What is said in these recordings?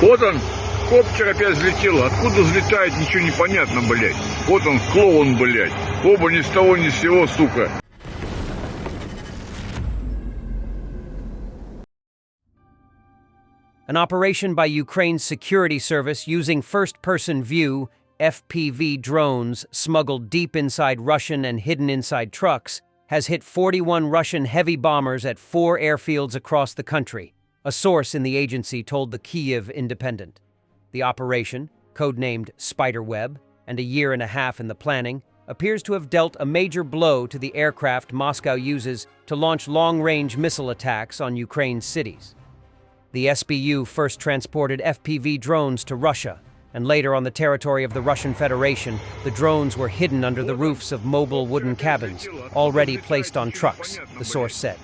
Вот он, коптер опять взлетел. Откуда взлетает, ничего не понятно, блядь. Вот он, клоун, блядь. Оба ни с того ни с сего, сука. An operation by Ukraine's security service using first-person view FPV drones smuggled deep inside Russian and hidden inside trucks has hit 41 Russian heavy bombers at 4 airfields across the country, a source in the agency told the Kyiv Independent. The operation, codenamed Spiderweb, and a year and a half in the planning, appears to have dealt a major blow to the aircraft Moscow uses to launch long-range missile attacks on Ukraine's cities. The SBU first transported FPV drones to Russia, and later on the territory of the Russian Federation, the drones were hidden under the roofs of mobile wooden cabins, already placed on trucks, the source said.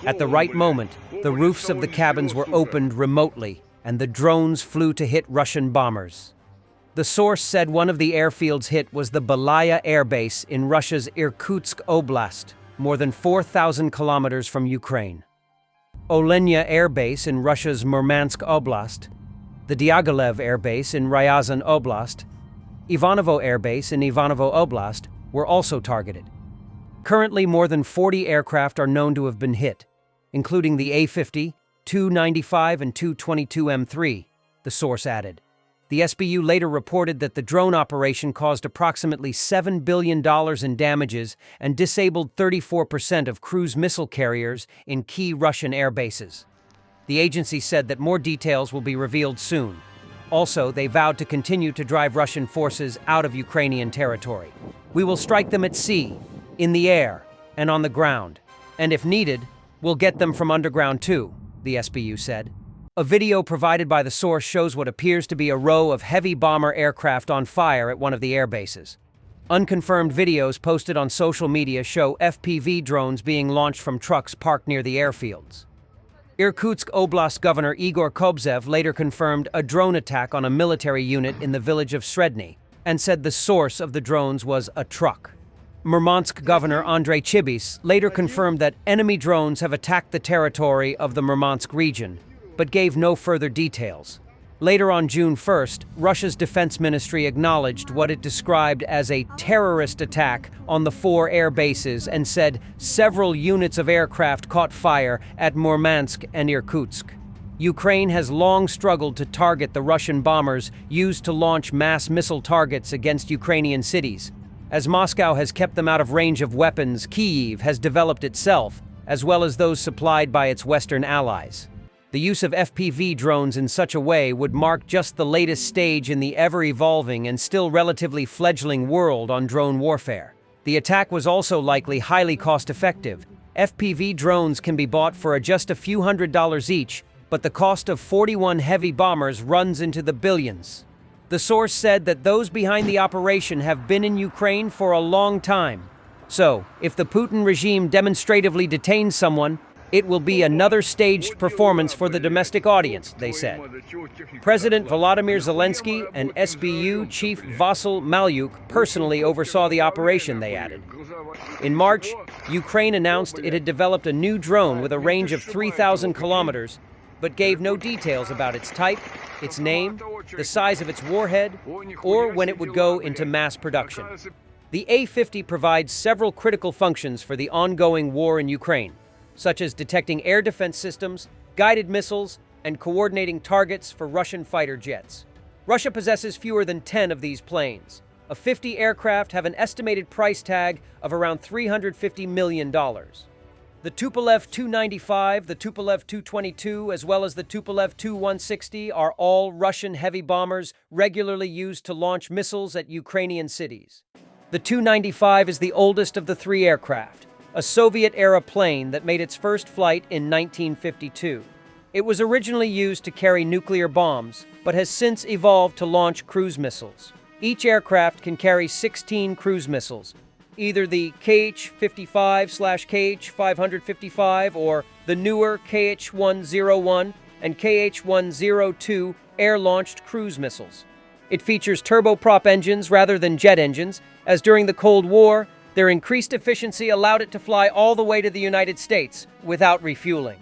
At the right moment, the roofs of the cabins were opened remotely, and the drones flew to hit Russian bombers. The source said one of the airfields hit was the Belaya Air Base in Russia's Irkutsk Oblast, more than 4,000 kilometers from Ukraine. Olenya Air Base in Russia's Murmansk Oblast, the Diaghilev Air Base in Ryazan Oblast, Ivanovo Air Base in Ivanovo Oblast were also targeted. Currently, more than 40 aircraft are known to have been hit, including the A-50, Tu-95 and Tu-22M3, the source added. The SBU later reported that the drone operation caused approximately $7 billion in damages and disabled 34% of cruise missile carriers in key Russian air bases. The agency said that more details will be revealed soon. Also, they vowed to continue to drive Russian forces out of Ukrainian territory. We will strike them at sea, in the air, and on the ground. And if needed, we'll get them from underground too, the SBU said. A video provided by the source shows what appears to be a row of heavy bomber aircraft on fire at one of the air bases. Unconfirmed videos posted on social media show FPV drones being launched from trucks parked near the airfields. Irkutsk Oblast Governor Igor Kobzev later confirmed a drone attack on a military unit in the village of Sredny and said the source of the drones was a truck. Murmansk Governor Andrei Chibis later confirmed that enemy drones have attacked the territory of the Murmansk region, but gave no further details. Later on June 1st, Russia's defense ministry acknowledged what it described as a terrorist attack on the 4 air bases and said several units of aircraft caught fire at Murmansk and Irkutsk. Ukraine has long struggled to target the Russian bombers used to launch mass missile targets against Ukrainian cities. As Moscow has kept them out of range of weapons, Kyiv has developed itself, as well as those supplied by its Western allies. The use of FPV drones in such a way would mark just the latest stage in the ever-evolving and still relatively fledgling world on drone warfare. The attack was also likely highly cost-effective. FPV drones can be bought for just a few $100s each, but the cost of 41 heavy bombers runs into the billions. The source said that those behind the operation have been in Ukraine for a long time. So, if the Putin regime demonstratively detains someone, it will be another staged performance for the domestic audience, they said. President Volodymyr Zelenskyy and SBU Chief Vasyl Malyuk personally oversaw the operation, they added. In March, Ukraine announced it had developed a new drone with a range of 3,000 kilometers, but gave no details about its type, its name, the size of its warhead, or when it would go into mass production. The A-50 provides several critical functions for the ongoing war in Ukraine, such as detecting air defense systems, guided missiles, and coordinating targets for Russian fighter jets. Russia possesses fewer than 10 of these planes. 50 aircraft have an estimated price tag of around $350 million. The Tupolev Tu-95, the Tupolev Tu-22, as well as the Tupolev Tu-160 are all Russian heavy bombers regularly used to launch missiles at Ukrainian cities. The Tu-95 is the oldest of the 3 aircraft, a Soviet-era plane that made its first flight in 1952. It was originally used to carry nuclear bombs, but has since evolved to launch cruise missiles. Each aircraft can carry 16 cruise missiles, either the KH-55/KH-555 or the newer KH-101 and KH-102 air-launched cruise missiles. It features turboprop engines rather than jet engines, as during the Cold War, their increased efficiency allowed it to fly all the way to the United States without refueling.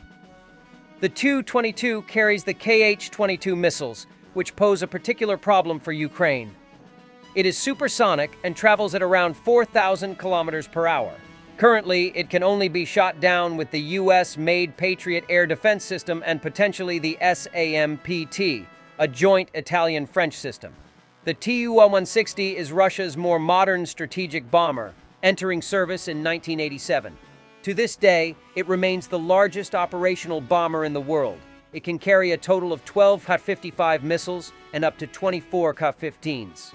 The Tu-22 carries the KH-22 missiles, which pose a particular problem for Ukraine. It is supersonic and travels at around 4,000 kilometers per hour. Currently, it can only be shot down with the US-made Patriot air defense system and potentially the SAMPT, a joint Italian-French system. The Tu-160 is Russia's more modern strategic bomber, entering service in 1987. To this day, it remains the largest operational bomber in the world. It can carry a total of 12 Kh-55 missiles and up to 24 Kh-15s.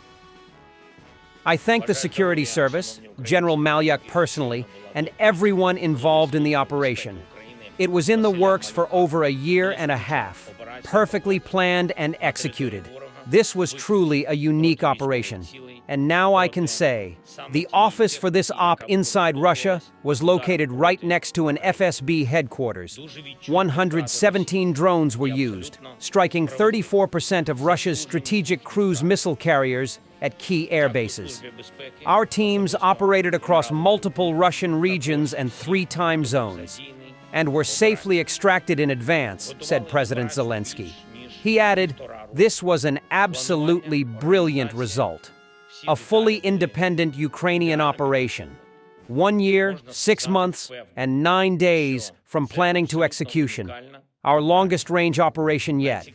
I thank the security service, General Malyuk personally, and everyone involved in the operation. It was in the works for over a year and a half, perfectly planned and executed. This was truly a unique operation. And now I can say, the office for this op inside Russia was located right next to an FSB headquarters. 117 drones were used, striking 34% of Russia's strategic cruise missile carriers at key air bases. Our teams operated across multiple Russian regions and 3 time zones, and were safely extracted in advance, said President Zelenskyy. He added, "This was an absolutely brilliant result. A fully independent Ukrainian operation. 1 year, 6 months, and 9 days from planning to execution. Our longest-range operation yet.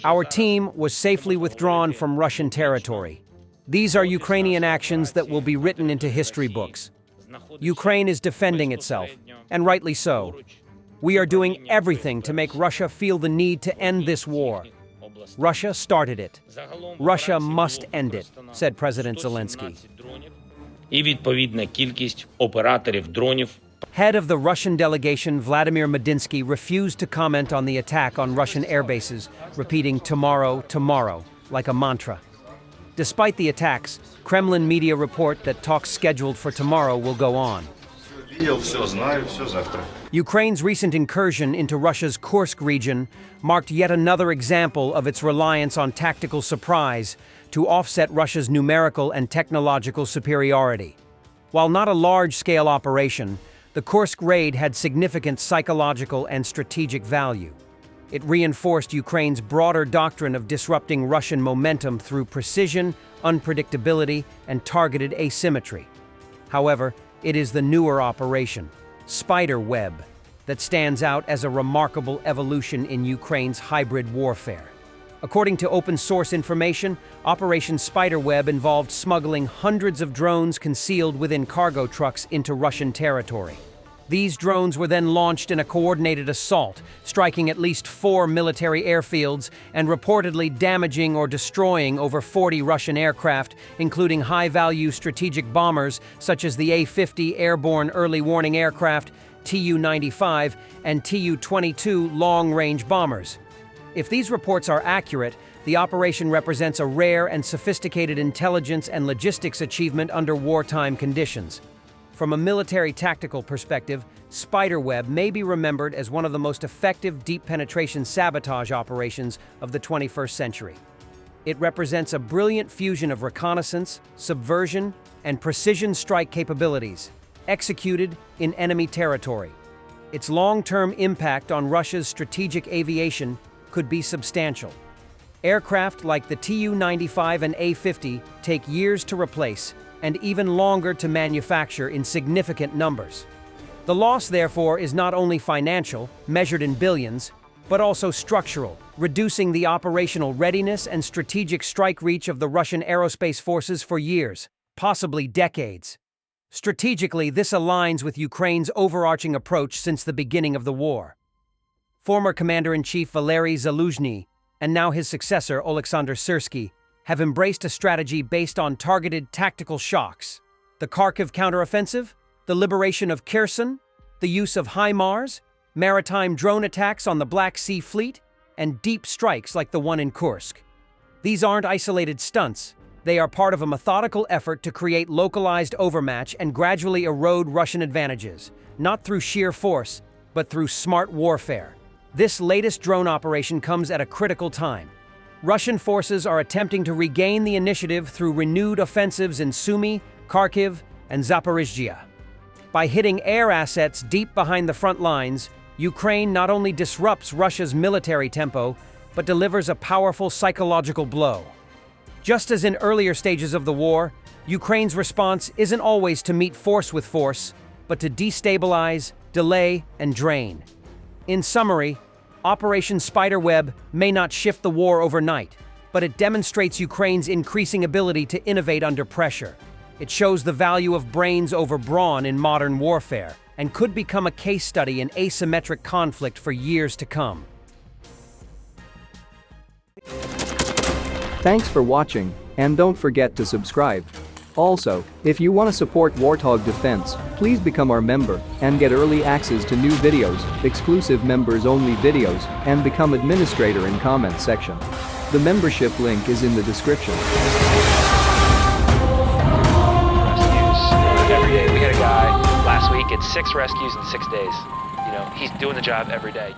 Our team was safely withdrawn from Russian territory. These are Ukrainian actions that will be written into history books. Ukraine is defending itself, and rightly so. We are doing everything to make Russia feel the need to end this war. Russia started it. Russia must end it," said President Zelenskyy. Head of the Russian delegation Vladimir Medinsky refused to comment on the attack on Russian airbases, repeating "tomorrow, tomorrow," like a mantra. Despite the attacks, Kremlin media report that talks scheduled for tomorrow will go on. Ukraine's recent incursion into Russia's Kursk region marked yet another example of its reliance on tactical surprise to offset Russia's numerical and technological superiority. While not a large-scale operation, the Kursk raid had significant psychological and strategic value. It reinforced Ukraine's broader doctrine of disrupting Russian momentum through precision, unpredictability, and targeted asymmetry. However, it is the newer operation, Spiderweb, that stands out as a remarkable evolution in Ukraine's hybrid warfare. According to open-source information, Operation Spiderweb involved smuggling hundreds of drones concealed within cargo trucks into Russian territory. These drones were then launched in a coordinated assault, striking at least 4 military airfields and reportedly damaging or destroying over 40 Russian aircraft, including high-value strategic bombers such as the A-50 airborne early warning aircraft, Tu-95, and Tu-22 long-range bombers. If these reports are accurate, the operation represents a rare and sophisticated intelligence and logistics achievement under wartime conditions. From a military tactical perspective, Spiderweb may be remembered as one of the most effective deep penetration sabotage operations of the 21st century. It represents a brilliant fusion of reconnaissance, subversion, and precision strike capabilities, executed in enemy territory. Its long-term impact on Russia's strategic aviation could be substantial. Aircraft like the Tu-95 and A-50 take years to replace, and even longer to manufacture in significant numbers. The loss, therefore, is not only financial, measured in billions, but also structural, reducing the operational readiness and strategic strike reach of the Russian aerospace forces for years, possibly decades. Strategically, this aligns with Ukraine's overarching approach since the beginning of the war. Former Commander-in-Chief Valery Zaluzhny, and now his successor Oleksandr Syrsky, have embraced a strategy based on targeted tactical shocks. The Kharkiv counteroffensive, the liberation of Kherson, the use of HIMARS, maritime drone attacks on the Black Sea Fleet, and deep strikes like the one in Kursk. These aren't isolated stunts. They are part of a methodical effort to create localized overmatch and gradually erode Russian advantages, not through sheer force, but through smart warfare. This latest drone operation comes at a critical time. Russian forces are attempting to regain the initiative through renewed offensives in Sumy, Kharkiv, and Zaporizhzhia. By hitting air assets deep behind the front lines, Ukraine not only disrupts Russia's military tempo, but delivers a powerful psychological blow. Just as in earlier stages of the war, Ukraine's response isn't always to meet force with force, but to destabilize, delay, and drain. In summary, Operation Spiderweb may not shift the war overnight, but it demonstrates Ukraine's increasing ability to innovate under pressure. It shows the value of brains over brawn in modern warfare, and could become a case study in asymmetric conflict for years to come. Thanks for watching, and don't forget to subscribe. Also, if you want to support Warthog Defense, please become our member and get early access to new videos, exclusive members-only videos, and become administrator in comment section. The membership link is in the description. Rescues every day. We had a guy last week at 6 rescues in 6 days. You know, he's doing the job every day.